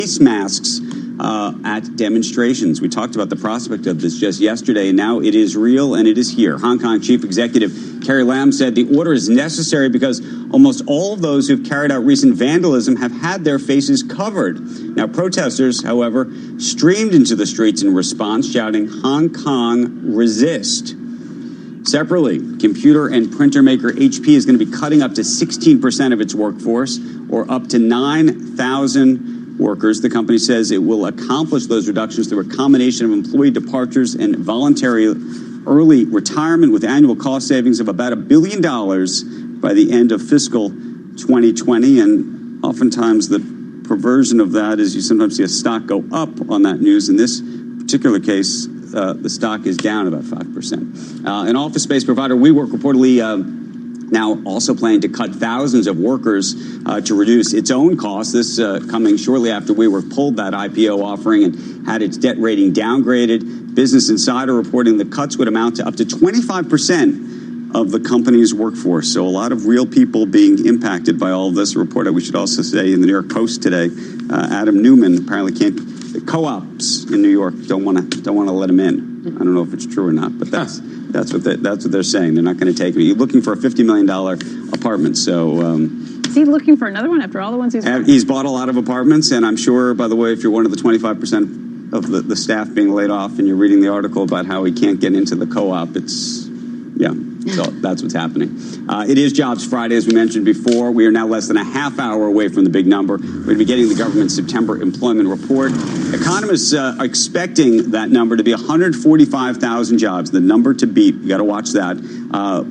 face masks at demonstrations. We talked about the prospect of this just yesterday, and now it is real and it is here. Hong Kong Chief Executive Carrie Lam said the order is necessary because almost all of those who've carried out recent vandalism have had their faces covered. Now, protesters, however, streamed into the streets in response, shouting, "Hong Kong, resist." Separately, computer and printer maker HP is going to be cutting up to 16% of its workforce, or up to 9,000 workers. The company says it will accomplish those reductions through a combination of employee departures and voluntary early retirement, with annual cost savings of about $1 billion by the end of fiscal 2020. And oftentimes the perversion of that is you sometimes see a stock go up on that news. In this particular case, the stock is down about 5%. An office space provider, WeWork, reportedly now also planning to cut thousands of workers to reduce its own costs. This coming shortly after WeWork pulled that IPO offering and had its debt rating downgraded. Business Insider reporting the cuts would amount to up to 25% of the company's workforce. So a lot of real people being impacted by all of this. A report, we should also say, in the New York Post today, Adam Newman apparently can't. The co-ops in New York don't want to let him in. I don't know if it's true or not, but that's what they're saying. They're not going to take me. You're looking for a $50 million apartment, so. Is he looking for another one after all the ones he's bought? He's bought a lot of apartments, and I'm sure, by the way, if you're one of the 25% of the staff being laid off, and you're reading the article about how he can't get into the co-op, so that's what's happening. It is Jobs Friday, as we mentioned before. We are now less than a half hour away from the big number. We're going to be getting the government's September employment report. Economists are expecting that number to be 145,000 jobs. The number to beat, you got to watch that,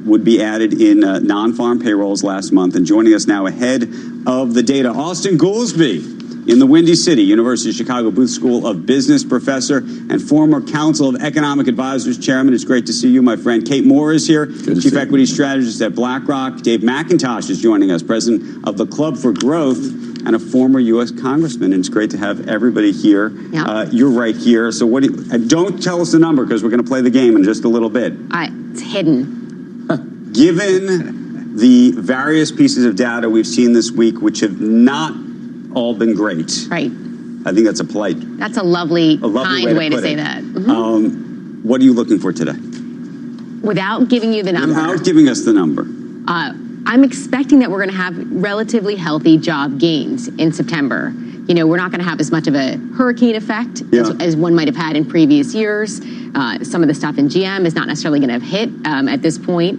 would be added in non-farm payrolls last month. And joining us now ahead of the data, Austin Goolsbee, in the Windy City, University of Chicago Booth School of Business professor and former Council of Economic Advisors chairman. It's great to see you, my friend. Kate Moore is here, Chief Equity Strategist at BlackRock. Dave McIntosh is joining us, president of the Club for Growth and a former U.S. congressman. And it's great to have everybody here. Yeah. You're right here. So don't tell us the number, because we're going to play the game in just a little bit. It's hidden. Given the various pieces of data we've seen this week, which have not all been great. Right. I think that's a polite. That's a lovely kind way to say that. Mm-hmm. What are you looking for today? Without giving you the number. Without giving us the number. I'm expecting that we're going to have relatively healthy job gains in September. You know, we're not going to have as much of a hurricane effect as one might have had in previous years. Some of the stuff in GM is not necessarily going to have hit at this point.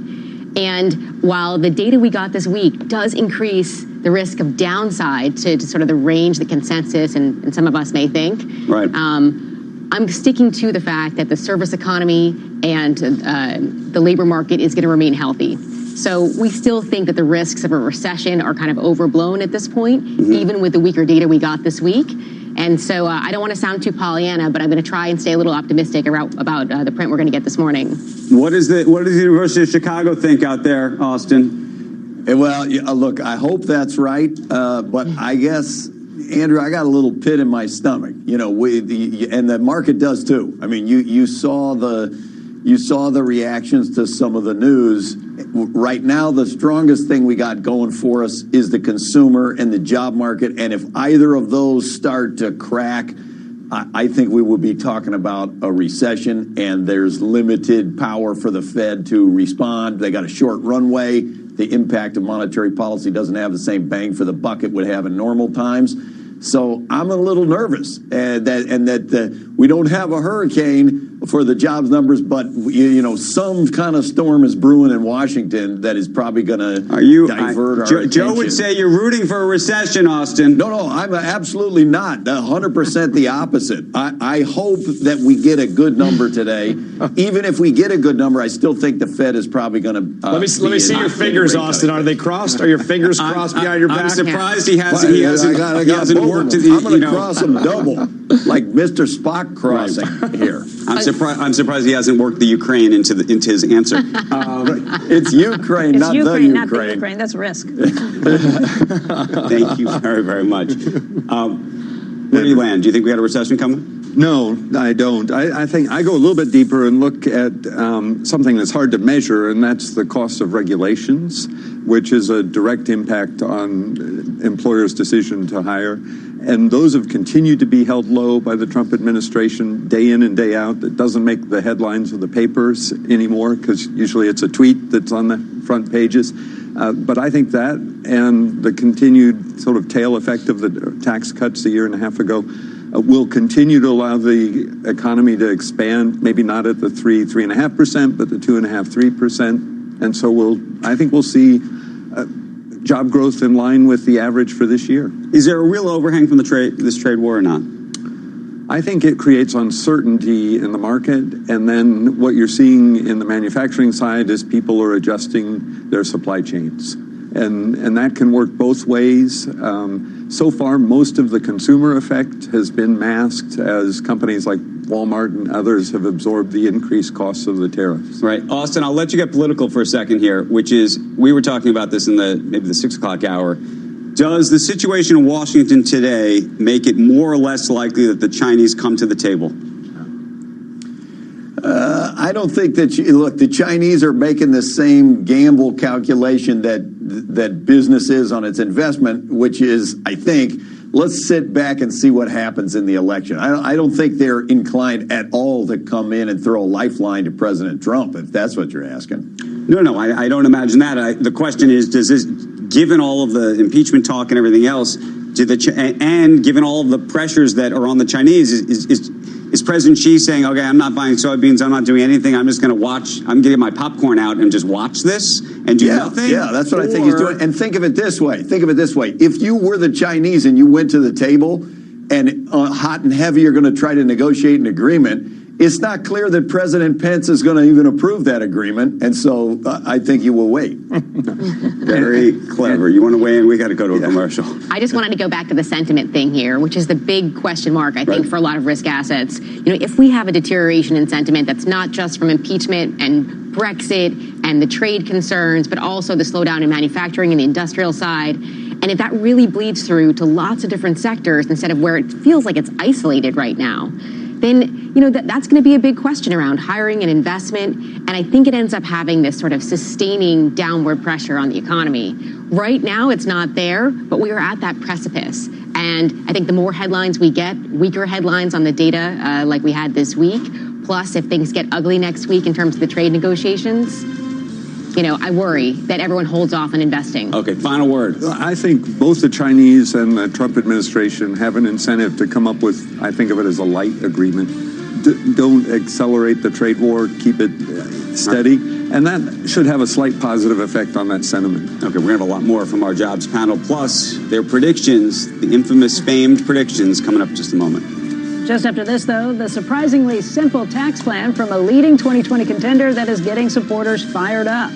And while the data we got this week does increase the risk of downside to sort of the range, the consensus, and some of us may think, right. I'm sticking to the fact that the service economy and the labor market is going to remain healthy. So we still think that the risks of a recession are kind of overblown at this point, even with the weaker data we got this week. And so I don't want to sound too Pollyanna, but I'm going to try and stay a little optimistic about the print we're going to get this morning. What does the University of Chicago think out there, Austin? Well, look, I hope that's right, but I guess, Andrew, I got a little pit in my stomach. You know, and the market does too. I mean, you saw the reactions to some of the news. Right now, the strongest thing we got going for us is the consumer and the job market. And if either of those start to crack, I think we would be talking about a recession, and there's limited power for the Fed to respond. They got a short runway. The impact of monetary policy doesn't have the same bang for the buck it would have in normal times. So I'm a little nervous that we don't have a hurricane for the jobs numbers, but some kind of storm is brewing in Washington that is probably going to divert our attention. Joe would say you're rooting for a recession, Austin. No, I'm absolutely not. 100% the opposite. I hope that we get a good number today. Even if we get a good number, I still think the Fed is probably going to. Let me see your fingers, Austin. Are they crossed? Are your fingers crossed behind your back? I'm surprised he hasn't. He hasn't worked. I'm going to cross them double, like Mr. Spock crossing here. I'm surprised he hasn't worked the Ukraine into his answer. It's Ukraine, not the Ukraine. Not the Ukraine. That's risk. Thank you very, very much. Where do you land? Do you think we got a recession coming? No, I don't. I think I go a little bit deeper and look at something that's hard to measure, and that's the cost of regulations, which is a direct impact on employers' decision to hire. And those have continued to be held low by the Trump administration day in and day out. It doesn't make the headlines of the papers anymore because usually it's a tweet that's on the front pages. But I think that and the continued sort of tail effect of the tax cuts a year and a half ago will continue to allow the economy to expand, maybe not at the 3.5%, but the 2.5%, 3%. And so I think we'll see job growth in line with the average for this year. Is there a real overhang from this trade war or not? I think it creates uncertainty in the market, and then what you're seeing in the manufacturing side is people are adjusting their supply chains. And that can work both ways. So far, most of the consumer effect has been masked as companies like Walmart and others have absorbed the increased costs of the tariffs. Right. Austin, I'll let you get political for a second here, which is, we were talking about this in maybe the 6 o'clock hour. Does the situation in Washington today make it more or less likely that the Chinese come to the table? I don't think that look, the Chinese are making the same gamble calculation that business is on its investment, which is, I think, let's sit back and see what happens in the election. I don't think they're inclined at all to come in and throw a lifeline to President Trump, if that's what you're asking. No, I don't imagine that. The question is, does this, given all of the impeachment talk and everything else, and given all of the pressures that are on the Chinese, is President Xi saying, okay, I'm not buying soybeans, I'm not doing anything, I'm just going to watch, I'm getting my popcorn out and just watch this and do nothing? Yeah, that's what I think he's doing. And think of it this way. If you were the Chinese and you went to the table and hot and heavy are going to try to negotiate an agreement, it's not clear that President Pence is going to even approve that agreement. And so I think you will wait. Very clever. You want to weigh in? We got to go to a commercial. I just wanted to go back to the sentiment thing here, which is the big question mark, I think, for a lot of risk assets. You know, if we have a deterioration in sentiment that's not just from impeachment and Brexit and the trade concerns, but also the slowdown in manufacturing and the industrial side, and if that really bleeds through to lots of different sectors instead of where it feels like it's isolated right now, then, you know, that's going to be a big question around hiring and investment. And I think it ends up having this sort of sustaining downward pressure on the economy. Right now, it's not there, but we are at that precipice. And I think the more headlines we get, weaker headlines on the data like we had this week, plus if things get ugly next week in terms of the trade negotiations, you know, I worry that everyone holds off on investing. Okay, final word. I think both the Chinese and the Trump administration have an incentive to come up with, I think of it as a light agreement. Don't accelerate the trade war, keep it steady. And that should have a slight positive effect on that sentiment. Okay, we're going to have a lot more from our jobs panel, plus their predictions, the infamous famed predictions, coming up in just a moment. Just after this, though, the surprisingly simple tax plan from a leading 2020 contender that is getting supporters fired up.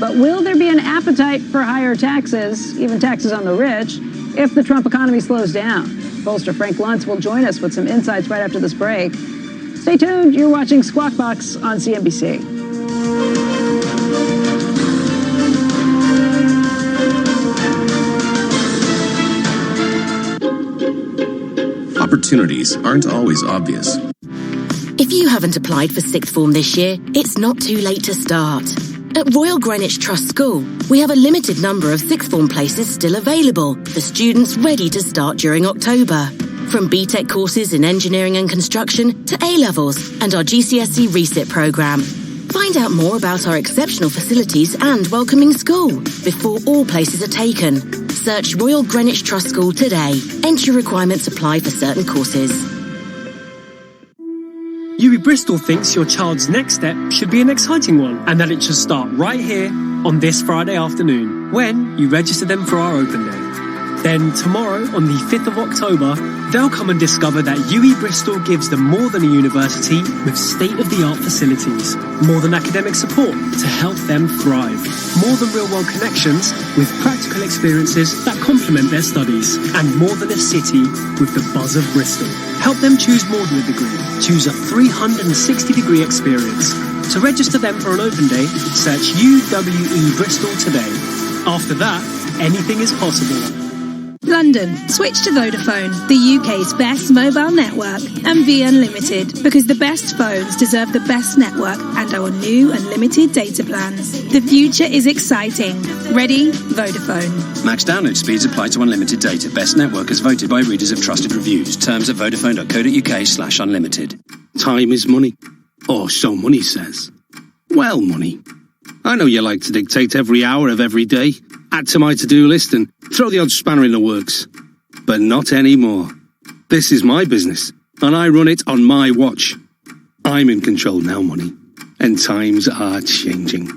But will there be an appetite for higher taxes, even taxes on the rich, if the Trump economy slows down? Pollster Frank Luntz will join us with some insights right after this break. Stay tuned. You're watching Squawk Box on CNBC. Opportunities aren't always obvious. If you haven't applied for sixth form this year, it's not too late to start. At Royal Greenwich Trust School, we have a limited number of sixth form places still available for students ready to start during October. From BTEC courses in engineering and construction to A-levels and our GCSE RESIT programme. Find out more about our exceptional facilities and welcoming school before all places are taken. Search Royal Greenwich Trust School today. Entry requirements apply for certain courses. UWE Bristol thinks your child's next step should be an exciting one and that it should start right here on this Friday afternoon when you register them for our open day. Then tomorrow, on the 5th of October, they'll come and discover that UWE Bristol gives them more than a university with state-of-the-art facilities, more than academic support to help them thrive, more than real-world connections with practical experiences that complement their studies, and more than a city with the buzz of Bristol. Help them choose more than a degree. Choose a 360-degree experience. To register them for an open day, search UWE Bristol today. After that, anything is possible. London, switch to Vodafone, the UK's best mobile network, and be unlimited, because the best phones deserve the best network and our new unlimited data plans. The future is exciting. Ready? Vodafone. Max download speeds apply to unlimited data. Best network as voted by readers of trusted reviews. Terms at vodafone.co.uk/unlimited. Time is money. Or so money says. Well, money. I know you like to dictate every hour of every day, add to my to-do list and throw the odd spanner in the works. But not anymore. This is my business, and I run it on my watch. I'm in control now, money. And times are changing.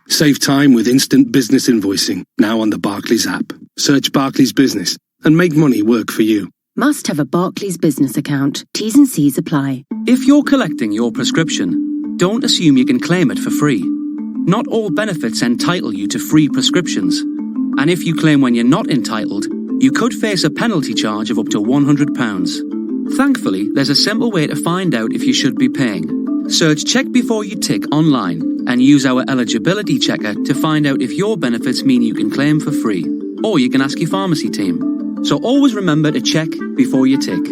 Save time with instant business invoicing, now on the Barclays app. Search Barclays Business and make money work for you. Must have a Barclays business account. T's and C's apply. If you're collecting your prescription, don't assume you can claim it for free. Not all benefits entitle you to free prescriptions. And if you claim when you're not entitled, you could face a penalty charge of up to £100. Thankfully, there's a simple way to find out if you should be paying. Search Check Before You Tick online and use our eligibility checker to find out if your benefits mean you can claim for free. Or you can ask your pharmacy team. So always remember to check before you tick.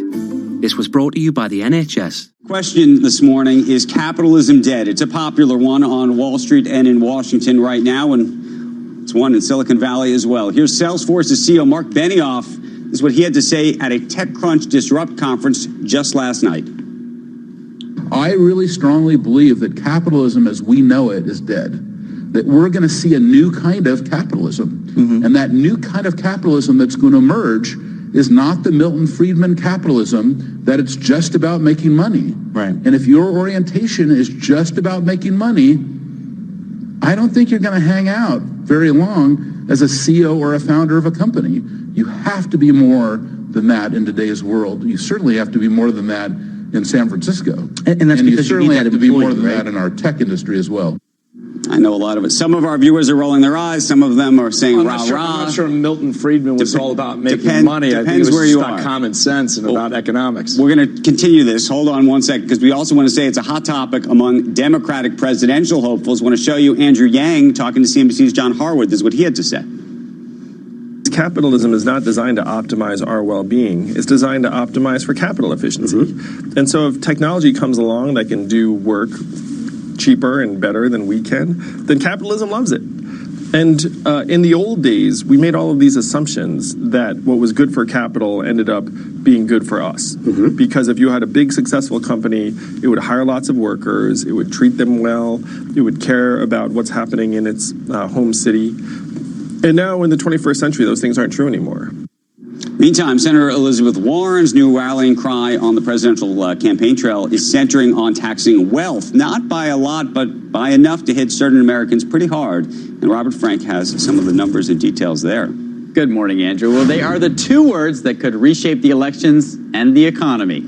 This was brought to you by the NHS. Question this morning, is capitalism dead? It's a popular one on Wall Street and in Washington right now, and it's one in Silicon Valley as well. Here's Salesforce's CEO Mark Benioff. This is what he had to say at a TechCrunch Disrupt conference just last night. I really strongly believe that capitalism as we know it is dead. That we're going to see a new kind of capitalism. And that new kind of capitalism that's going to emerge is not the Milton Friedman capitalism that it's just about making money. Right. And if your orientation is just about making money, I don't think you're going to hang out very long as a CEO or a founder of a company. You have to be more than that in today's world. You certainly have to be more than that in San Francisco. And that's and you because certainly you need have that to be more employee, than right? that in our tech industry as well. I know a lot of it. Some of our viewers are rolling their eyes. Some of them are saying I'm rah, not sure, rah. I'm not sure Milton Friedman was all about making money. I think it was where just you about are. common sense and about economics. We're going to continue this. Hold on one second, because we also want to say it's a hot topic among Democratic presidential hopefuls. I want to show you Andrew Yang talking to CNBC's John Harwood. This is what he had to say. Capitalism is not designed to optimize our well-being. It's designed to optimize for capital efficiency. And so if technology comes along that can do work cheaper and better than we can, then capitalism loves it. And in the old days, we made all of these assumptions that what was good for capital ended up being good for us. Because if you had a big, successful company, it would hire lots of workers, it would treat them well, it would care about what's happening in its home city. And now in the 21st century, those things aren't true anymore. Meantime, Senator Elizabeth Warren's new rallying cry on the presidential campaign trail is centering on taxing wealth, not by a lot, but by enough to hit certain Americans pretty hard. And Robert Frank has some of the numbers and details there. Good morning, Andrew. Well, they are the two words that could reshape the elections and the economy.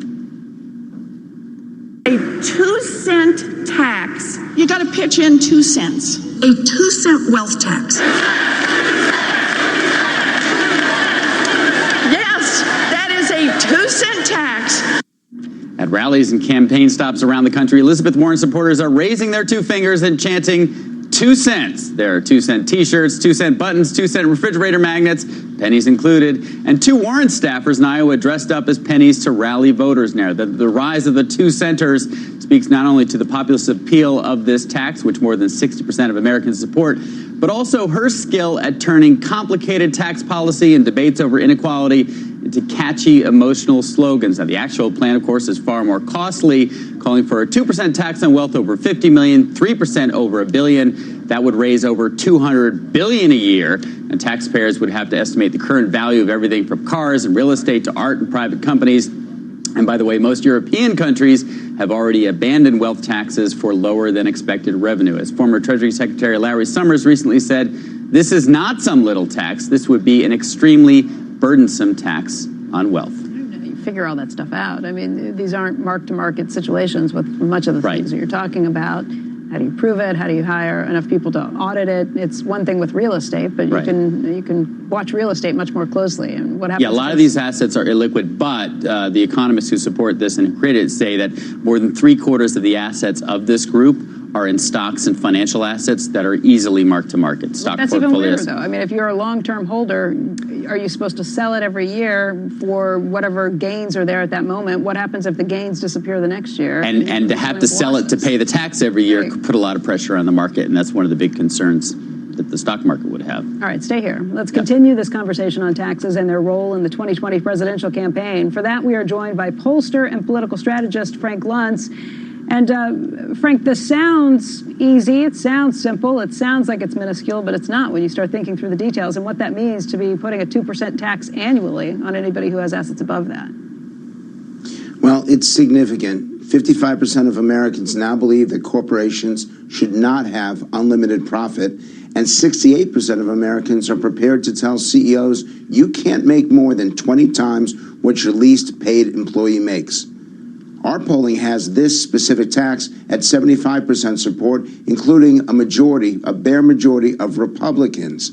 A 2-cent tax. You got to pitch in 2 cents. A 2-cent wealth tax. Yes, that is a 2-cent tax. At rallies and campaign stops around the country, Elizabeth Warren supporters are raising their 2 fingers and chanting 2 cents. There are 2-cent t-shirts, 2-cent buttons, 2-cent refrigerator magnets, pennies included, and 2 Warren staffers in Iowa dressed up as pennies to rally voters now. The rise of the 2 centers speaks not only to the populist appeal of this tax, which more than 60% of Americans support, but also her skill at turning complicated tax policy and debates over inequality into catchy, emotional slogans. Now, the actual plan, of course, is far more costly, calling for a 2% tax on wealth over $50 million, 3% over $1 billion. That would raise over $200 billion a year, and taxpayers would have to estimate the current value of everything from cars and real estate to art and private companies. And by the way, most European countries have already abandoned wealth taxes for lower than expected revenue. As former Treasury Secretary Larry Summers recently said, this is not some little tax. This would be an extremely burdensome tax on wealth. You figure all that stuff out. I mean, these aren't mark-to-market situations with much of the things that you're talking about. How do you prove it? How do you hire enough people to audit it? It's one thing with real estate, but you can watch real estate much more closely. And what happens? Yeah, a lot of these assets are illiquid, but the economists who support this and created it say that more than 3/4 of the assets of this group are in stocks and financial assets that are easily marked to market. Stock That's even weirder, portfolios. though. I mean, if you're a long-term holder, are you supposed to sell it every year for whatever gains are there at that moment? What happens if the gains disappear the next year? And to have to sell it to pay the tax every year could put a lot of pressure on the market, and that's one of the big concerns that the stock market would have. All right, stay here. Let's continue this conversation on taxes and their role in the 2020 presidential campaign. For that, we are joined by pollster and political strategist Frank Luntz. And Frank, this sounds easy, it sounds simple, it sounds like it's minuscule, but it's not when you start thinking through the details and what that means to be putting a 2% tax annually on anybody who has assets above that. Well, it's significant. 55% of Americans now believe that corporations should not have unlimited profit, and 68% of Americans are prepared to tell CEOs you can't make more than 20 times what your least paid employee makes. Our polling has this specific tax at 75% support, including a bare majority of Republicans.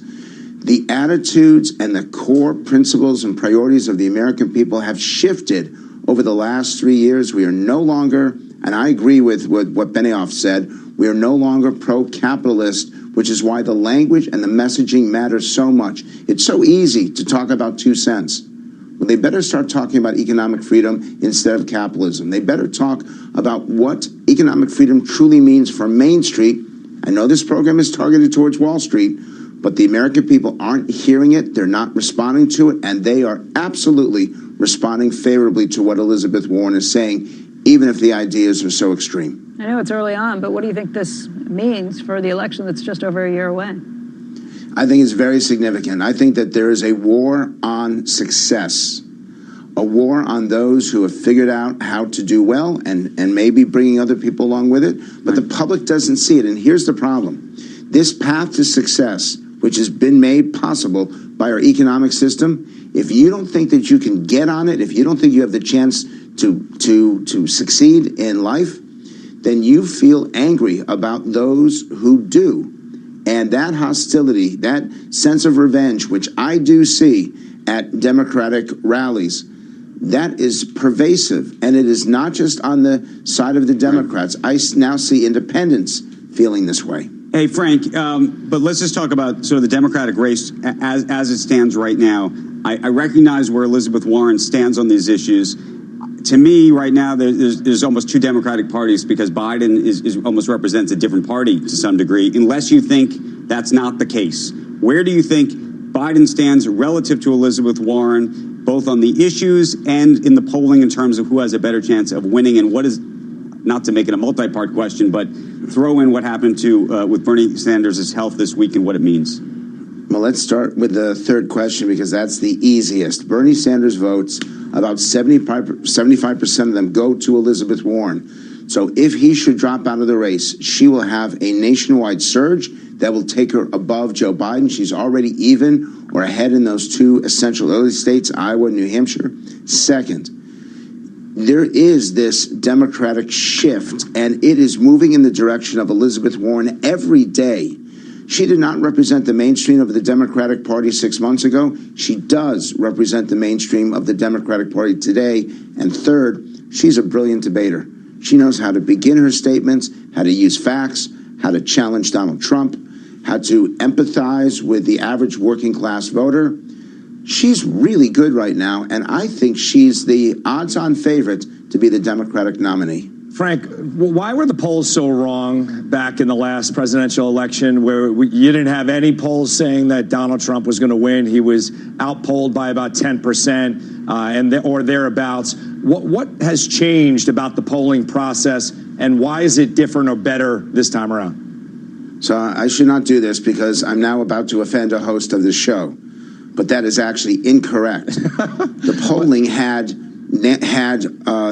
The attitudes and the core principles and priorities of the American people have shifted over the last 3 years. We are no longer, and I agree with what Benioff said, we are no longer pro-capitalist, which is why the language and the messaging matters so much. It's so easy to talk about 2 cents. Well, they better start talking about economic freedom instead of capitalism. They better talk about what economic freedom truly means for Main Street. I know this program is targeted towards Wall Street, but the American people aren't hearing it, they're not responding to it, and they are absolutely responding favorably to what Elizabeth Warren is saying, even if the ideas are so extreme. I know it's early on, but what do you think this means for the election that's just over a year away? I think it's very significant. I think that there is a war on success, a war on those who have figured out how to do well and maybe bringing other people along with it, but the public doesn't see it. And here's the problem. This path to success, which has been made possible by our economic system, if you don't think that you can get on it, if you don't think you have the chance to succeed in life, then you feel angry about those who do. And that hostility, that sense of revenge, which I do see at Democratic rallies, that is pervasive. And it is not just on the side of the Democrats. I now see independents feeling this way. Hey, Frank, but let's just talk about sort of the Democratic race as it stands right now. I recognize where Elizabeth Warren stands on these issues. To me, right now, there's almost two Democratic parties because Biden is almost represents a different party to some degree, unless you think that's not the case. Where do you think Biden stands relative to Elizabeth Warren, both on the issues and in the polling in terms of who has a better chance of winning, and what is, not to make it a multi-part question, but throw in what happened with Bernie Sanders' health this week and what it means? Well, let's start with the third question because that's the easiest. Bernie Sanders votes, about 75% of them go to Elizabeth Warren. So if he should drop out of the race, she will have a nationwide surge that will take her above Joe Biden. She's already even or ahead in those two essential early states, Iowa and New Hampshire. Second, there is this Democratic shift, and it is moving in the direction of Elizabeth Warren every day. She did not represent the mainstream of the Democratic Party 6 months ago. She does represent the mainstream of the Democratic Party today. And third, she's a brilliant debater. She knows how to begin her statements, how to use facts, how to challenge Donald Trump, how to empathize with the average working class voter. She's really good right now, and I think she's the odds-on favorite to be the Democratic nominee. Frank, why were the polls so wrong back in the last presidential election where you didn't have any polls saying that Donald Trump was going to win? He was outpolled by about 10% or thereabouts. What has changed about the polling process, and why is it different or better this time around? So I should not do this because I'm now about to offend a host of this show, but that is actually incorrect. The polling had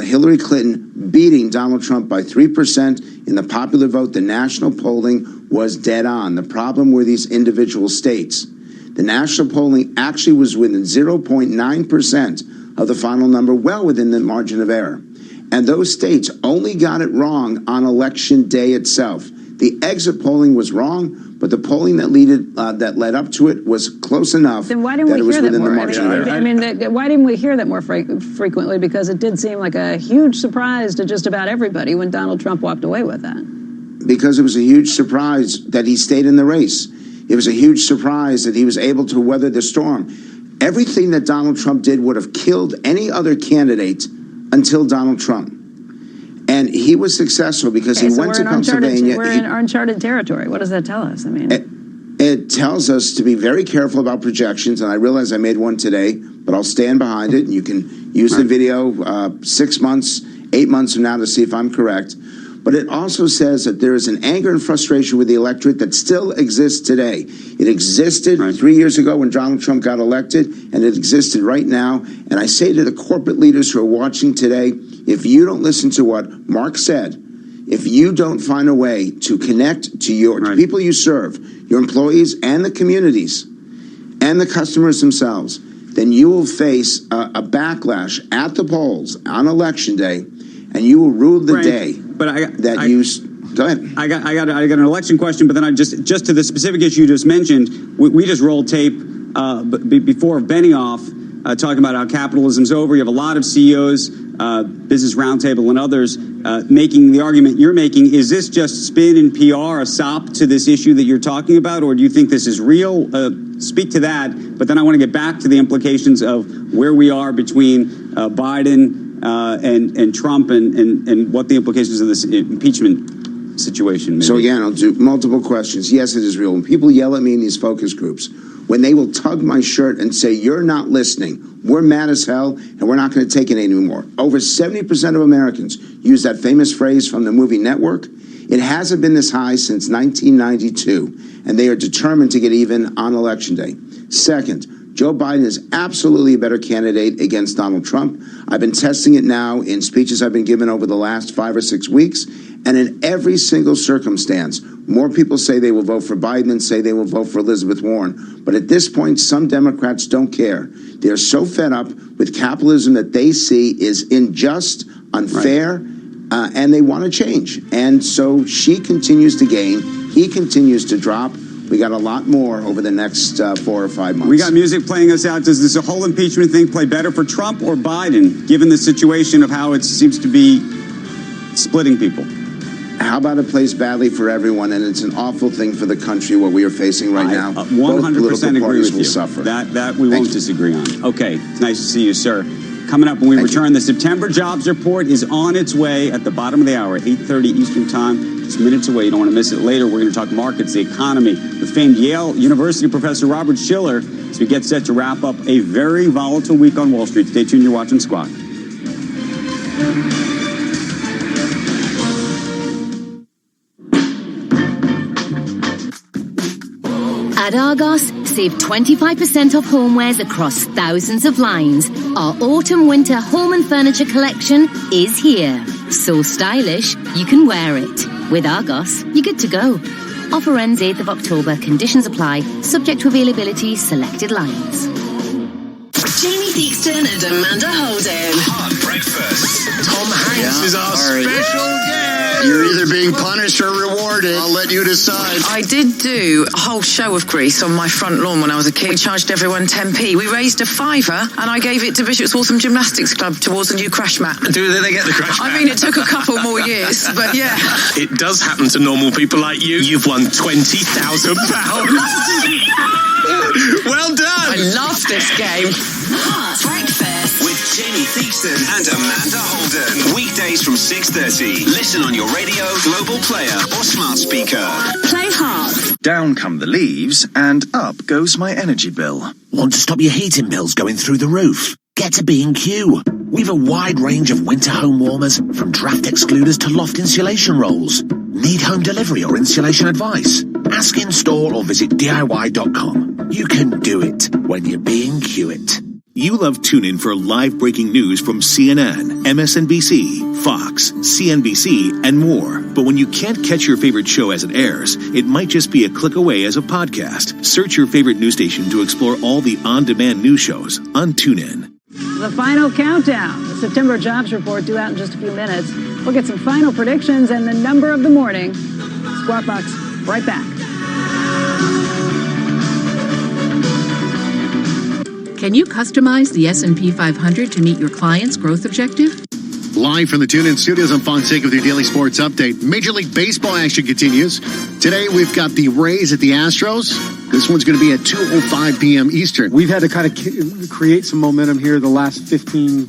Hillary Clinton beating Donald Trump by 3% in the popular vote. The national polling was dead on. The problem were these individual states. The national polling actually was within 0.9% of the final number, well within the margin of error. And those states only got it wrong on election day itself. The exit polling was wrong, but the polling that led up to it was close enough then why didn't that we it was hear within that more? the margin of error. Why didn't we hear that more frequently? Because it did seem like a huge surprise to just about everybody when Donald Trump walked away with that. because it was a huge surprise that he stayed in the race. It was a huge surprise that he was able to weather the storm. Everything that Donald Trump did would have killed any other candidate until Donald Trump. And he was successful because he went to Pennsylvania. We're in uncharted territory. What does that tell us? I mean, it tells us to be very careful about projections. And I realize I made one today, but I'll stand behind it. And you can use the video 6 months, 8 months from now to see if I'm correct. But it also says that there is an anger and frustration with the electorate that still exists today. It existed 3 years ago when Donald Trump got elected, and it existed right now. And I say to the corporate leaders who are watching today, if you don't listen to what Mark said, if you don't find a way to connect to your people you serve, your employees and the communities and the customers themselves, then you will face a backlash at the polls on Election Day, and you will rue the day. Go ahead. I got an election question, but then I just to the specific issue you just mentioned, we just rolled tape before of Benioff talking about how capitalism's over. You have a lot of CEOs, Business Roundtable and others, making the argument you're making. Is this just spin and PR, a sop to this issue that you're talking about, or do you think this is real? Speak to that, but then I want to get back to the implications of where we are between Biden and Trump and what the implications of this impeachment situation may be. So again, I'll do multiple questions. Yes, it is real. When people yell at me in these focus groups, when they will tug my shirt and say, you're not listening, we're mad as hell, and we're not going to take it anymore. Over 70% of Americans use that famous phrase from the movie Network. It hasn't been this high since 1992, and they are determined to get even on Election Day. Second, Joe Biden is absolutely a better candidate against Donald Trump. I've been testing it now in speeches I've been given over the last 5 or 6 weeks. And in every single circumstance, more people say they will vote for Biden than say they will vote for Elizabeth Warren. But at this point, some Democrats don't care. They're so fed up with capitalism that they see is unjust, unfair, and they want to change. And so she continues to gain. He continues to drop. We got a lot more over the next 4 or 5 months. We got music playing us out. Does this whole impeachment thing play better for Trump or Biden, given the situation of how it seems to be splitting people? How about it plays badly for everyone, and it's an awful thing for the country, what we are facing right now. 100% agree with you. Suffer. That we won't disagree on. Okay, it's nice to see you, sir. Coming up when we return, the September jobs report is on its way at the bottom of the hour, 8:30 Eastern Time. Just minutes away. You don't want to miss it. Later, we're going to talk markets, the economy, with famed Yale University professor Robert Shiller as we get set to wrap up a very volatile week on Wall Street. Stay tuned. You're watching Squawk. At Argos, save 25% off homewares across thousands of lines. Our autumn-winter home and furniture collection is here. So stylish, you can wear it. With Argos, you're good to go. Offer ends 8th of October. Conditions apply. Subject to availability. Selected lines. Jamie Theakston and Amanda Holden. Hot breakfast. Tom Hanks is our special guest. You're either being punished or rewarded. I'll let you decide. I did do a whole show of grease on my front lawn when I was a kid. We charged everyone 10p. We raised a fiver, and I gave it to Bishop's Waltham Gymnastics Club towards a new crash mat. Do they get the crash mat? I mean, it took a couple more years, but yeah. It does happen to normal people like you. You've won £20,000. Well done. I love this game. Hot breakfast with Jamie Theakston and Amanda Holden. Weekdays from 6:30. Listen on your radio, global player, or smart speaker. Play hard. Down come the leaves, and up goes my energy bill. Want to stop your heating bills going through the roof? Get to B&Q. We've a wide range of winter home warmers, from draft excluders to loft insulation rolls. Need home delivery or insulation advice? Ask in store or visit DIY.com. You can do it when you B&Q it. You love TuneIn for live breaking news from CNN, MSNBC, Fox, CNBC, and more. But when you can't catch your favorite show as it airs, it might just be a click away as a podcast. Search your favorite news station to explore all the on-demand news shows on TuneIn. The final countdown. The September jobs report due out in just a few minutes. We'll get some final predictions and the number of the morning. Squawk Box, right back. Can you customize the S&P 500 to meet your client's growth objective? Live from the TuneIn Studios, I'm Fonseca with your daily sports update. Major League Baseball action continues. Today we've got the Rays at the Astros. This one's going to be at 2:05 p.m. Eastern. We've had to kind of create some momentum here the last 15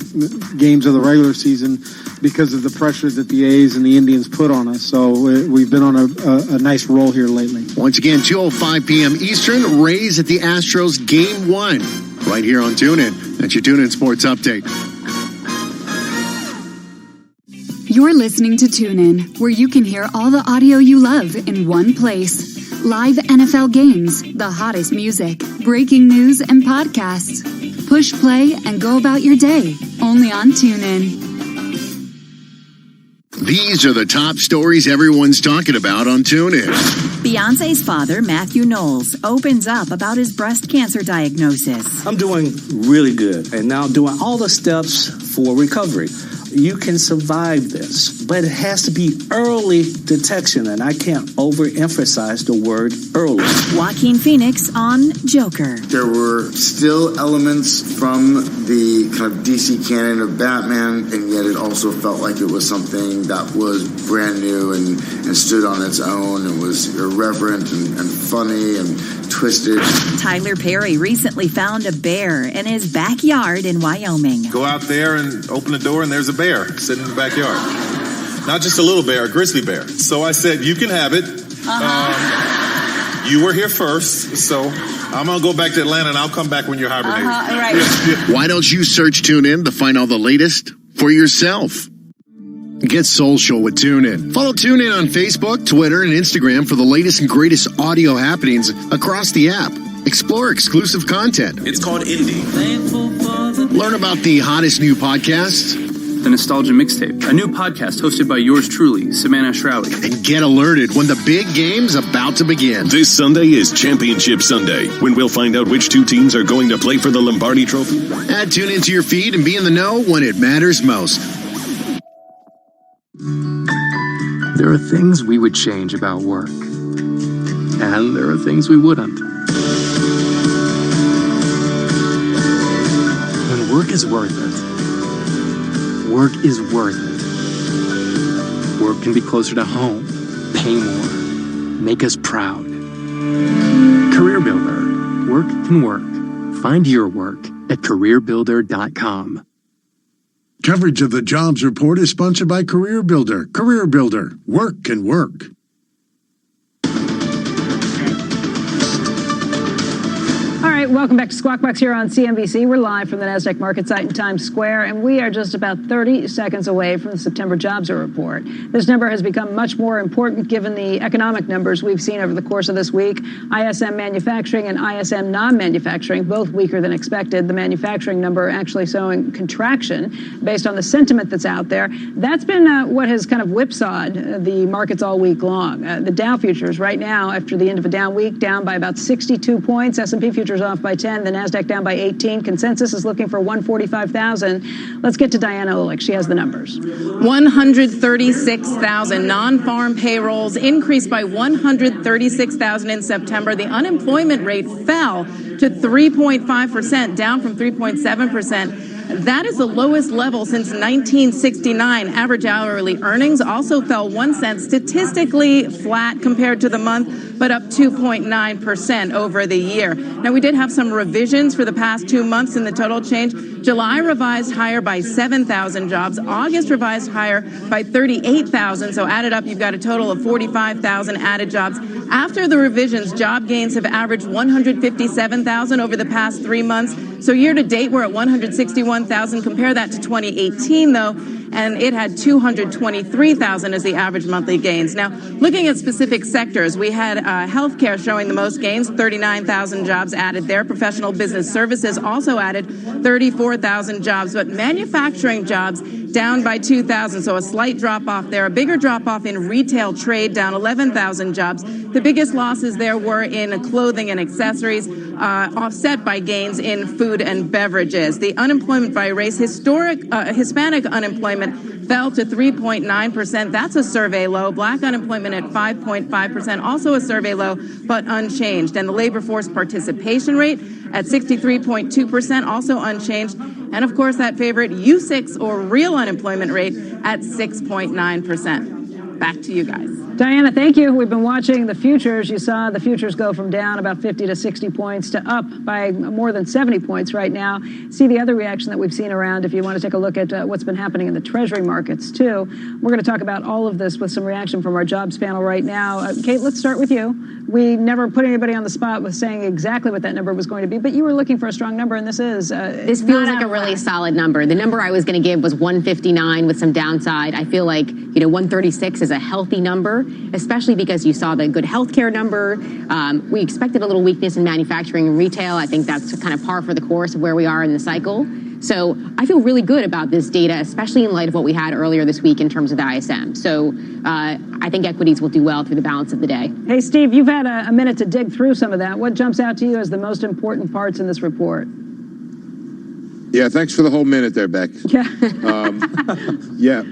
games of the regular season because of the pressure that the A's and the Indians put on us. So we've been on a nice roll here lately. Once again, 2:05 p.m. Eastern, Rays at the Astros, Game 1. Right here on TuneIn. That's your TuneIn Sports Update. You're listening to TuneIn, where you can hear all the audio you love in one place. Live NFL games, the hottest music, breaking news, and podcasts. Push play and go about your day, only on TuneIn. These are the top stories everyone's talking about on TuneIn. Beyonce's father, Matthew Knowles, opens up about his breast cancer diagnosis. I'm doing really good and now doing all the steps for recovery. You can survive this, but it has to be early detection, and I can't overemphasize the word early. Joaquin Phoenix on Joker. There were still elements from the kind of DC canon of Batman, and yet it also felt like it was something that was brand new and stood on its own and was irreverent and funny and twisted. Tyler Perry recently found a bear in his backyard in Wyoming. Go out there and open the door and there's a bear sitting in the backyard. Not just a little bear, a grizzly bear. So I said, you can have it. You were here first, so I'm going to go back to Atlanta and I'll come back when you're hibernating. Right. Why don't you search TuneIn to find all the latest for yourself? Get social with TuneIn. Follow TuneIn on Facebook, Twitter, and Instagram for the latest and greatest audio happenings across the app. Explore exclusive content. It's called Indie. Learn about the hottest new podcasts. The Nostalgia Mixtape, a new podcast hosted by yours truly, Savannah Shroudy. And get alerted when the big game's about to begin. This Sunday is Championship Sunday, when we'll find out which two teams are going to play for the Lombardi Trophy. Add TuneIn to your feed and be in the know when it matters most. There are things we would change about work, and there are things we wouldn't. When work is worth it, work is worth it. Work can be closer to home, pay more, make us proud. Career Builder. Work can work. Find your work at careerbuilder.com. Coverage of the Jobs Report is sponsored by Career Builder. Career Builder. Work can work. All right, welcome back to Squawk Box here on CNBC. We're live from the NASDAQ market site in Times Square, and we are just about 30 seconds away from the September jobs report. This number has become much more important given the economic numbers we've seen over the course of this week. ISM manufacturing and ISM non-manufacturing, both weaker than expected. The manufacturing number actually showing contraction based on the sentiment that's out there. That's been what has kind of whipsawed the markets all week long. The Dow futures right now, after the end of a down week, down by about 62 points. S&P futures off by 10. The NASDAQ down by 18. Consensus is looking for 145,000. Let's get to Diana Olick. She has the numbers. 136,000 non-farm payrolls increased by 136,000 in September. The unemployment rate fell to 3.5%, down from 3.7%. That is the lowest level since 1969. Average hourly earnings also fell 1 cent, statistically flat compared to the month, but up 2.9% over the year. Now, we did have some revisions for the past 2 months in the total change. July revised higher by 7,000 jobs. August revised higher by 38,000. So added up, you've got a total of 45,000 added jobs. After the revisions, job gains have averaged 157,000 over the past 3 months. So year to date, we're at 161,000. Compare that to 2018, though, and it had 223,000 as the average monthly gains. Now, looking at specific sectors, we had healthcare showing the most gains, 39,000 jobs added there. Professional business services also added 34,000 jobs, but manufacturing jobs down by 2,000, so a slight drop-off there. A bigger drop-off in retail trade, down 11,000 jobs. The biggest losses there were in clothing and accessories, offset by gains in food and beverages. The unemployment by race, Hispanic unemployment fell to 3.9%. That's a survey low. Black unemployment at 5.5%, also a survey low, but unchanged. And the labor force participation rate at 63.2%, also unchanged. And of course, that favorite U6 or real unemployment rate at 6.9%. Back to you guys. Diana, thank you. We've been watching the futures. You saw the futures go from down about 50 to 60 points to up by more than 70 points right now. See the other reaction that we've seen around if you want to take a look at what's been happening in the Treasury markets, too. We're going to talk about all of this with some reaction from our jobs panel right now. Kate, let's start with you. We never put anybody on the spot with saying exactly what that number was going to be, but you were looking for a strong number, and this is. This feels like a really solid number. The number I was going to give was 159 with some downside. I feel like, 136 is a healthy number, especially because you saw the good healthcare number. We expected a little weakness in manufacturing and retail. I think that's kind of par for the course of where we are in the cycle. So I feel really good about this data, especially in light of what we had earlier this week in terms of the ISM. So I think equities will do well through the balance of the day. Hey, Steve, you've had a minute to dig through some of that. What jumps out to you as the most important parts in this report? Yeah, thanks for the whole minute there, Beck. Yeah. Yeah.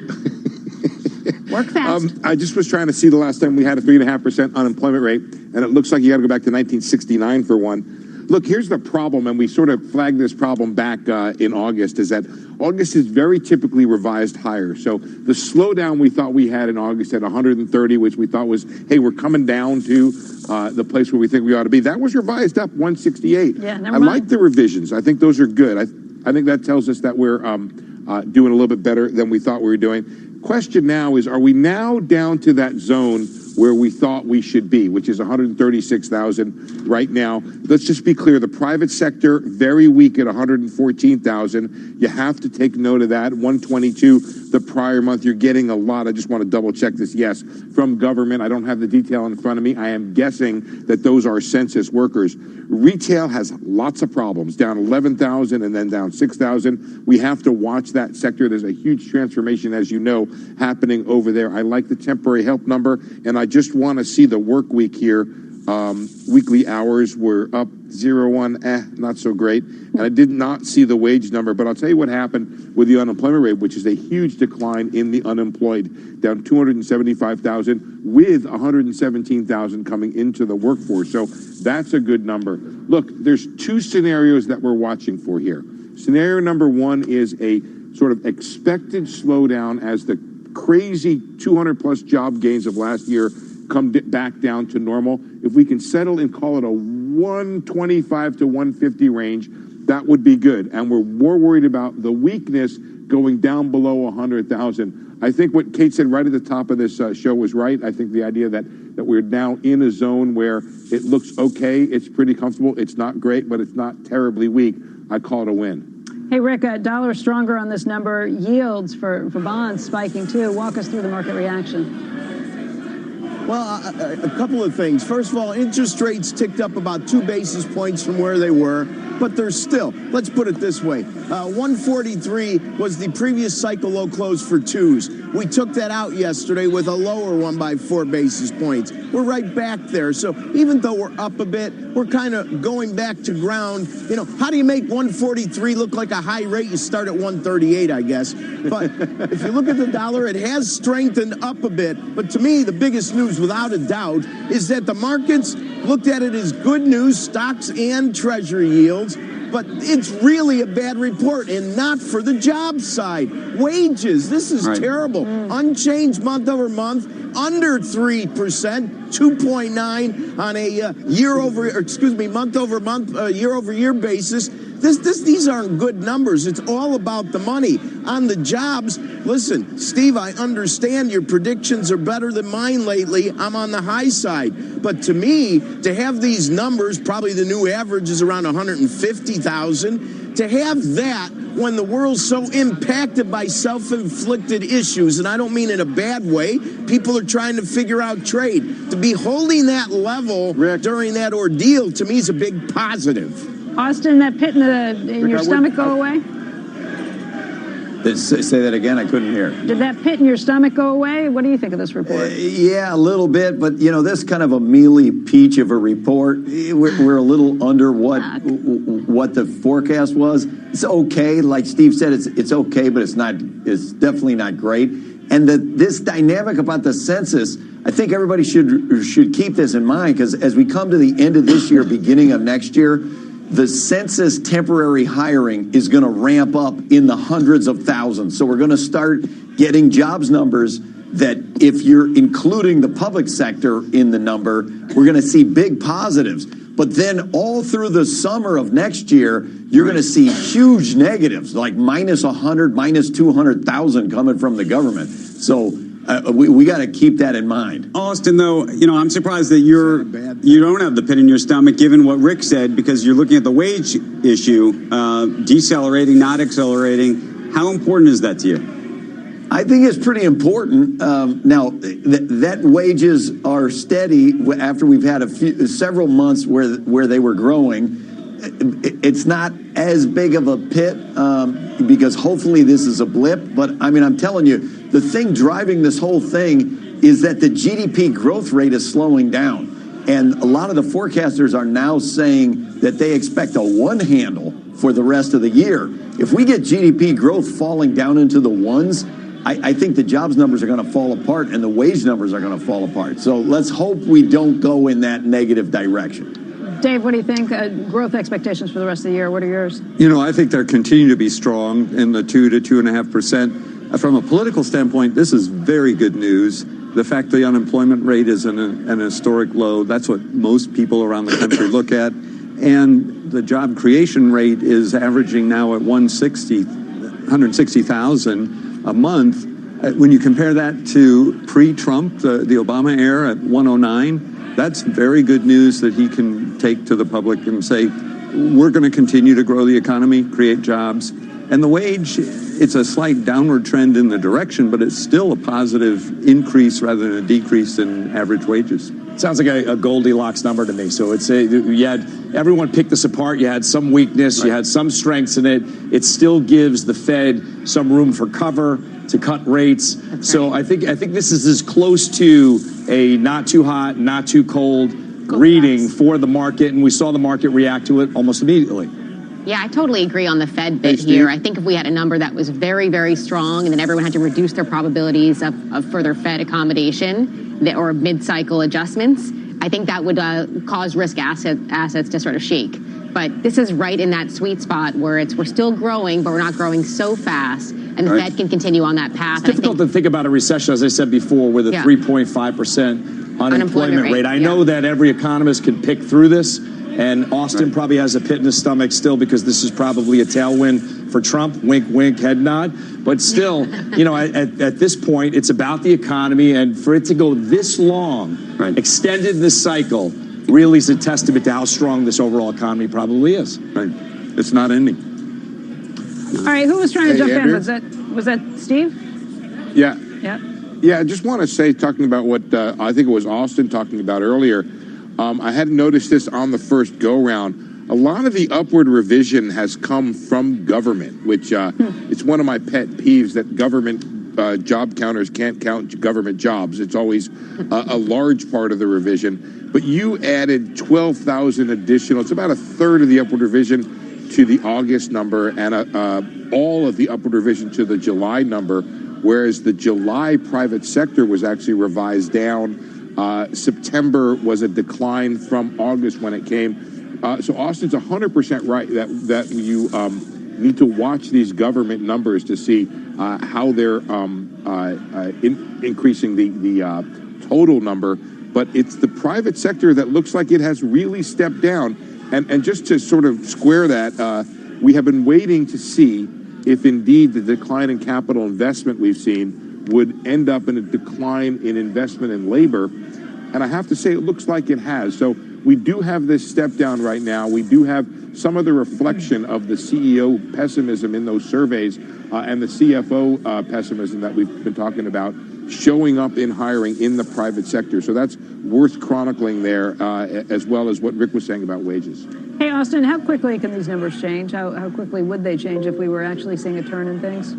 Work fast. I just was trying to see the last time we had a 3.5% unemployment rate, and it looks like you got to go back to 1969 for one. Look, here's the problem, and we sort of flagged this problem back in August, is that August is very typically revised higher. So the slowdown we thought we had in August at 130, which we thought was, hey, we're coming down to the place where we think we ought to be, that was revised up 168. Yeah, I like the revisions. I think those are good. I think that tells us that we're doing a little bit better than we thought we were doing. Question now is, are we now down to that zone where we thought we should be, which is 136,000 right now? Let's just be clear. The private sector, very weak at 114,000. You have to take note of that. 122 the prior month. You're getting a lot. I just want to double check this. Yes, from government. I don't have the detail in front of me. I am guessing that those are census workers. Retail has lots of problems, down 11,000 and then down 6,000. We have to watch that sector. There's a huge transformation, as you know, happening over there. I like the temporary help number, and I just want to see the work week here. Weekly hours were up 0.1, not so great. And I did not see the wage number, but I'll tell you what happened with the unemployment rate, which is a huge decline in the unemployed, down 275,000 with 117,000 coming into the workforce. So that's a good number. Look, there's two scenarios that we're watching for here. Scenario number one is a sort of expected slowdown as the crazy 200-plus job gains of last year come back down to normal. If we can settle and call it a 125 to 150 range, that would be good. And we're more worried about the weakness going down below 100,000. I think what Kate said right at the top of this show was right. I think the idea that we're now in a zone where it looks okay, it's pretty comfortable, it's not great, but it's not terribly weak, I call it a win. Hey, Rick, dollar stronger on this number. Yields for bonds spiking, too. Walk us through the market reaction. Well, a couple of things. First of all, interest rates ticked up about 2 basis points from where they were, but they're still, let's put it this way, 143 was the previous cycle low close for twos. We took that out yesterday with a lower one by 4 basis points. We're right back there. So even though we're up a bit, we're kind of going back to ground. You know, how do you make 143 look like a high rate? You start at 138, I guess. But if you look at the dollar, it has strengthened up a bit. But to me, the biggest news, without a doubt, is that the markets looked at it as good news, stocks and treasury yields. But it's really a bad report, and not for the job side. Wages, this is terrible. Unchanged month over month, under 3%, 2.9 on a month over month, year over year basis. These aren't good numbers. It's all about the money. On the jobs, listen, Steve, I understand your predictions are better than mine lately. I'm on the high side. But to me, to have these numbers, probably the new average is around 150,000, to have that when the world's so impacted by self-inflicted issues, and I don't mean in a bad way, people are trying to figure out trade. To be holding that level during that ordeal, to me, is a big positive. Austin, that pit in your stomach go away? Say that again. I couldn't hear. Did that pit in your stomach go away? What do you think of this report? Yeah, a little bit. But, you know, this kind of a mealy peach of a report, we're a little under what the forecast was. It's okay. Like Steve said, it's okay, but it's definitely not great. And this dynamic about the census, I think everybody should keep this in mind, because as we come to the end of this year, beginning of next year, the census temporary hiring is going to ramp up in the hundreds of thousands. So we're going to start getting jobs numbers that if you're including the public sector in the number, we're going to see big positives. But then all through the summer of next year, you're going to see huge negatives, like minus 100, minus 200,000 coming from the government. So we got to keep that in mind. Austin, though, I'm surprised that you don't have the pit in your stomach, given what Rick said, because you're looking at the wage issue, decelerating, not accelerating. How important is that to you? I think it's pretty important. Now, that wages are steady after we've had several months where they were growing. It's not as big of a pit because hopefully this is a blip. But, I'm telling you, the thing driving this whole thing is that the GDP growth rate is slowing down. And a lot of the forecasters are now saying that they expect a one handle for the rest of the year. If we get GDP growth falling down into the ones, I think the jobs numbers are going to fall apart and the wage numbers are going to fall apart. So let's hope we don't go in that negative direction. Dave, what do you think? Growth expectations for the rest of the year, what are yours? I think they're continuing to be strong in the 2 to 2.5%. From a political standpoint, this is very good news. The fact the unemployment rate is an historic low, that's what most people around the country look at. And the job creation rate is averaging now at 160,000 a month. When you compare that to pre-Trump, the Obama era at 109, that's very good news that he can take to the public and say, we're going to continue to grow the economy, create jobs. And the wage, it's a slight downward trend in the direction, but it's still a positive increase rather than a decrease in average wages. Sounds like a Goldilocks number to me. So you had everyone pick this apart. You had some weakness, right. You had some strengths in it. It still gives the Fed some room for cover to cut rates. Okay. So I think this is as close to a not too hot, not too cold reading for the market, and we saw the market react to it almost immediately. Yeah, I totally agree on the Fed bit here. I think if we had a number that was very, very strong and then everyone had to reduce their probabilities of further Fed accommodation or mid-cycle adjustments, I think that would cause risk assets to sort of shake. But this is right in that sweet spot where we're still growing, but we're not growing so fast, and the Fed can continue on that path. It's difficult to think about a recession, as I said before, with a 3.5% unemployment rate. I know that every economist can pick through this, and Austin probably has a pit in his stomach still because this is probably a tailwind for Trump. Wink, wink, head nod. But still, at this point, it's about the economy, and for it to go this long, extended this cycle, really is a testament to how strong this overall economy probably is. Right. It's not ending. All right, who was trying to jump in? Was that Steve? Yeah. Yeah, I just want to say, talking about what I think it was Austin talking about earlier, I hadn't noticed this on the first go-round. A lot of the upward revision has come from government, which it's one of my pet peeves that government job counters can't count government jobs. It's always a large part of the revision. But you added 12,000 additional. It's about a third of the upward revision to the August number and all of the upward revision to the July number, whereas the July private sector was actually revised down. September was a decline from August when it came. So Austin's 100% right that you need to watch these government numbers to see how they're increasing the total number. But it's the private sector that looks like it has really stepped down. And just to sort of square that, we have been waiting to see if indeed the decline in capital investment we've seen would end up in a decline in investment in labor. And I have to say, it looks like it has. So we do have this step down right now. We do have some of the reflection of the CEO pessimism in those surveys and the CFO pessimism that we've been talking about showing up in hiring in the private sector. So that's worth chronicling there, as well as what Rick was saying about wages. Hey, Austin, how quickly can these numbers change? How quickly would they change if we were actually seeing a turn in things?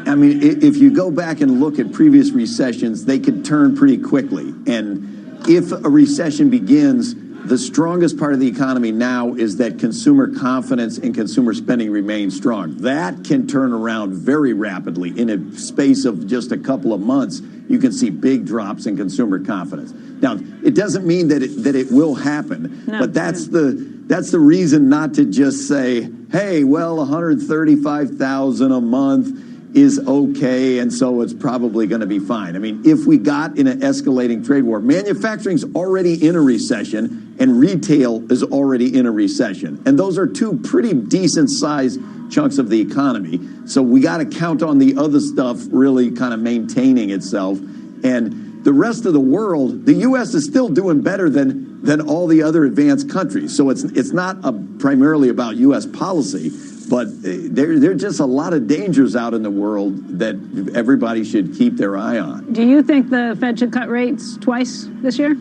I mean, if you go back and look at previous recessions, they could turn pretty quickly. And if a recession begins, the strongest part of the economy now is that consumer confidence and consumer spending remains strong. That can turn around very rapidly. In a space of just a couple of months, you can see big drops in consumer confidence. Now, it doesn't mean that it will happen, but that's the that's the reason not to just say, hey, well, 135,000 a month is okay, and so it's probably going to be fine. I mean, if we got in an escalating trade war, manufacturing's already in a recession, and retail is already in a recession. And those are two pretty decent-sized chunks of the economy. So we got to count on the other stuff really kind of maintaining itself. And the rest of the world, the U.S. is still doing better than all the other advanced countries. So it's not primarily about U.S. policy, but there are just a lot of dangers out in the world that everybody should keep their eye on. Do you think the Fed should cut rates twice this year?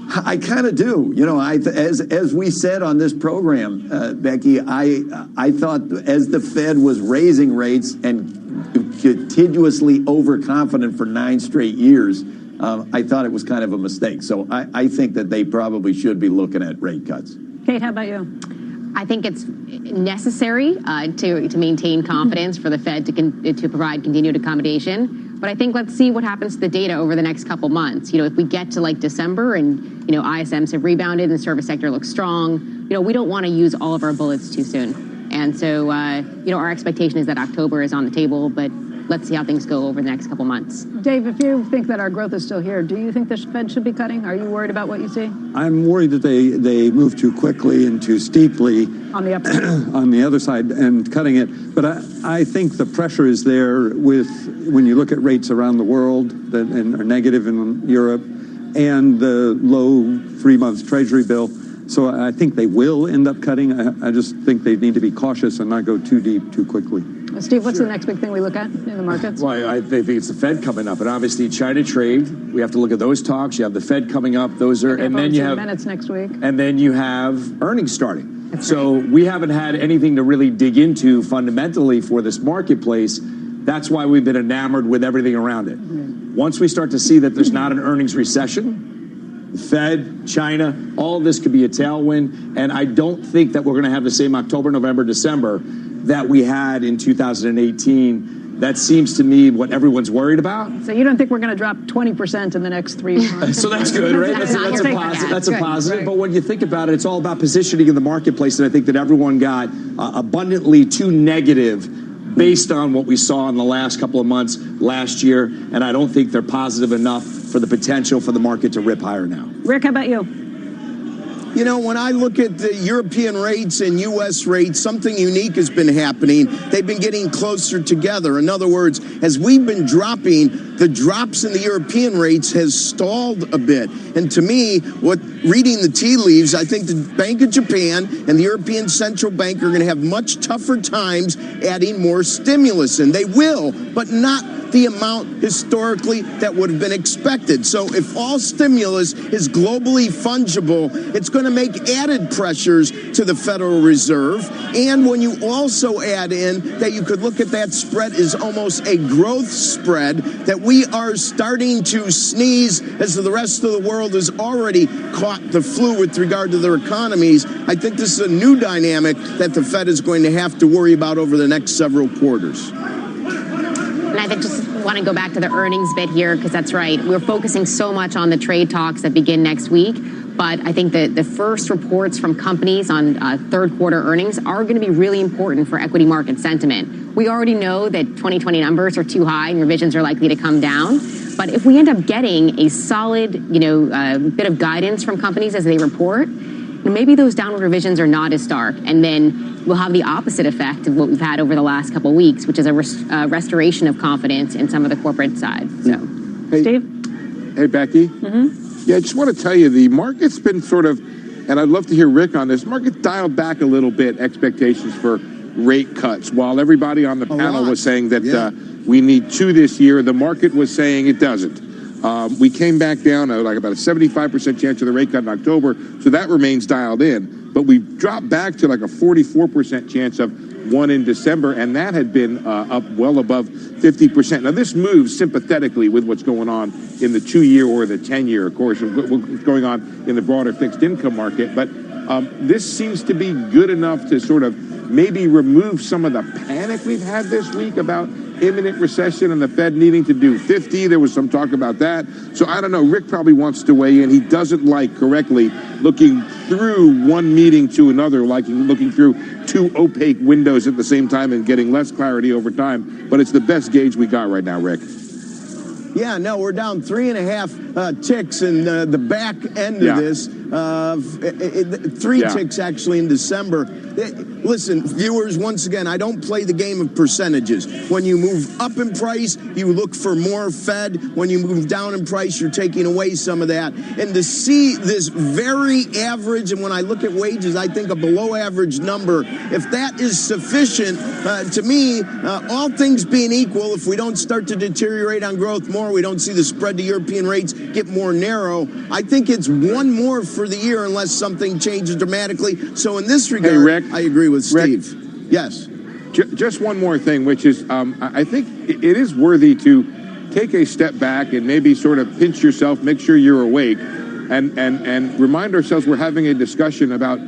I kind of do. You know, as we said on this program, Becky, I thought as the Fed was raising rates and continuously overconfident for 9 straight years, I thought it was kind of a mistake. So I think that they probably should be looking at rate cuts. Kate, how about you? I think it's necessary to maintain confidence for the Fed to provide continued accommodation. But I think let's see what happens to the data over the next couple months. You know, if we get to like December and, you know, ISMs have rebounded and the service sector looks strong, you know, we don't want to use all of our bullets too soon. And so, you know, our expectation is that October is on the table, but let's see how things go over the next couple months. Dave, if you think that our growth is still here, do you think the Fed should be cutting? Are you worried about what you see? I'm worried that they move too quickly and too steeply on the upside, on the other side and cutting it. But I think the pressure is there when you look at rates around the world that are negative in Europe and the low 3-month Treasury bill. So I think they will end up cutting. I just think they need to be cautious and not go too deep too quickly. Steve, what's the next big thing we look at in the markets? Well, I think it's the Fed coming up, and obviously China trade. We have to look at those talks. You have the Fed coming up. Those are, and then you have minutes next week, and then you have earnings starting. So we haven't had anything to really dig into fundamentally for this marketplace. That's why we've been enamored with everything around it. Once we start to see that there's not an earnings recession, the Fed, China, all of this could be a tailwind. And I don't think that we're going to have the same October, November, December that we had in 2018. That seems to me what everyone's worried about. So you don't think we're going to drop 20% in the next 3 months? So that's good, right? That's a positive. That's a positive. Right. But when you think about it, it's all about positioning in the marketplace. And I think that everyone got abundantly too negative based on what we saw in the last couple of months last year. And I don't think they're positive enough for the potential for the market to rip higher now. Rick, how about you? You know, when I look at the European rates and U.S. rates, something unique has been happening. They've been getting closer together. In other words, as we've been dropping, the drops in the European rates has stalled a bit. And to me, reading the tea leaves, I think the Bank of Japan and the European Central Bank are going to have much tougher times adding more stimulus. And they will, but not the amount historically that would have been expected. So if all stimulus is globally fungible, it's going to make added pressures to the Federal Reserve. And when you also add in that you could look at that spread as almost a growth spread, that we are starting to sneeze as the rest of the world has already caught the flu with regard to their economies, I think this is a new dynamic that the Fed is going to have to worry about over the next several quarters. And I just want to go back to the earnings bit here, because that's right. We're focusing so much on the trade talks that begin next week. But I think that the first reports from companies on third quarter earnings are going to be really important for equity market sentiment. We already know that 2020 numbers are too high and revisions are likely to come down. But if we end up getting a solid, bit of guidance from companies as they report, maybe those downward revisions are not as stark, and then we'll have the opposite effect of what we've had over the last couple of weeks, which is a restoration of confidence in some of the corporate side. So, hey, Steve? Hey, Becky? Yeah, I just want to tell you, the market's been sort of, and I'd love to hear Rick on this, market dialed back a little bit expectations for rate cuts. While everybody on the panel was saying that we need 2 this year, the market was saying it doesn't. We came back down to like about a 75% chance of the rate cut in October, so that remains dialed in. But we dropped back to like a 44% chance of one in December, and that had been up well above 50%. Now, this moves sympathetically with what's going on in the 2-year or the 10-year, of course, and what's going on in the broader fixed income market. But this seems to be good enough to sort of maybe remove some of the panic we've had this week about imminent recession and the Fed needing to do 50. There was some talk about that. So I don't know. Rick probably wants to weigh in. He doesn't like correctly looking through one meeting to another, like looking through two opaque windows at the same time and getting less clarity over time. But it's the best gauge we got right now, Rick. Yeah, no, we're down 3.5 ticks in the back end of this. 3 ticks actually in December. Listen, viewers, once again, I don't play the game of percentages. When you move up in price, you look for more Fed. When you move down in price, you're taking away some of that. And to see this very average, and when I look at wages, I think a below average number, if that is sufficient, to me, all things being equal, if we don't start to deteriorate on growth more, we don't see the spread to European rates get more narrow, I think it's one more for the year unless something changes dramatically. So in this regard, Rick, I agree with Steve. Rick, yes. Just one more thing, which is I think it is worthy to take a step back and maybe sort of pinch yourself, make sure you're awake, and remind ourselves we're having a discussion about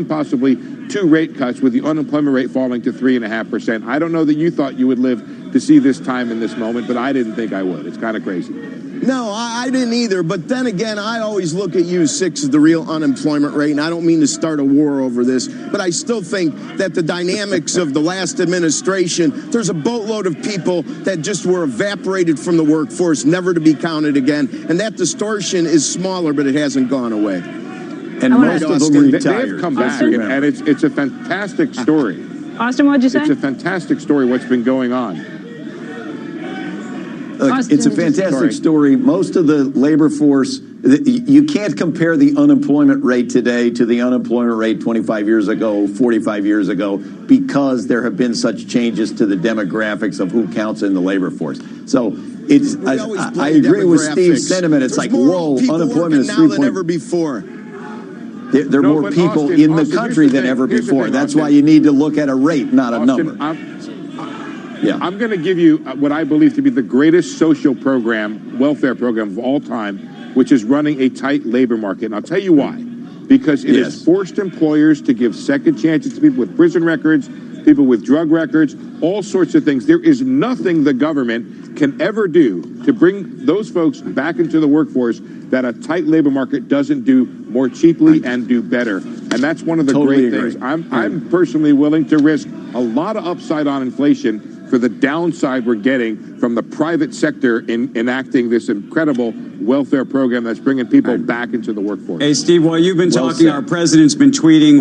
possibly two rate cuts with the unemployment rate falling to 3.5%. I don't know that you thought you would live to see this time in this moment, but I didn't think I would. It's kind of crazy. No, I didn't either. But then again, I always look at U6 as the real unemployment rate, and I don't mean to start a war over this, but I still think that the dynamics of the last administration, there's a boatload of people that just were evaporated from the workforce, never to be counted again, and that distortion is smaller, but it hasn't gone away. And most of them retired. They've come back, and it's a fantastic story. Austin, what'd you say? It's a fantastic story what's been going on. Look, it's a fantastic story. Most of the labor force, you can't compare the unemployment rate today to the unemployment rate 25 years ago, 45 years ago, because there have been such changes to the demographics of who counts in the labor force. So it's, I agree with Steve's sentiment. It's like, whoa, unemployment is 3 now than ever before. There are more people in the country than ever before. That's why you need to look at a rate, not a number. I'm going to give you what I believe to be the greatest social program, welfare program of all time, which is running a tight labor market. And I'll tell you why. Because it has forced employers to give second chances to people with prison records, people with drug records, all sorts of things. There is nothing the government can ever do to bring those folks back into the workforce that a tight labor market doesn't do more cheaply and do better. And that's one of the great things. I'm personally willing to risk a lot of upside on inflation for the downside we're getting from the private sector in enacting this incredible welfare program that's bringing people back into the workforce. Hey, Steve, while you've been talking, our president's been tweeting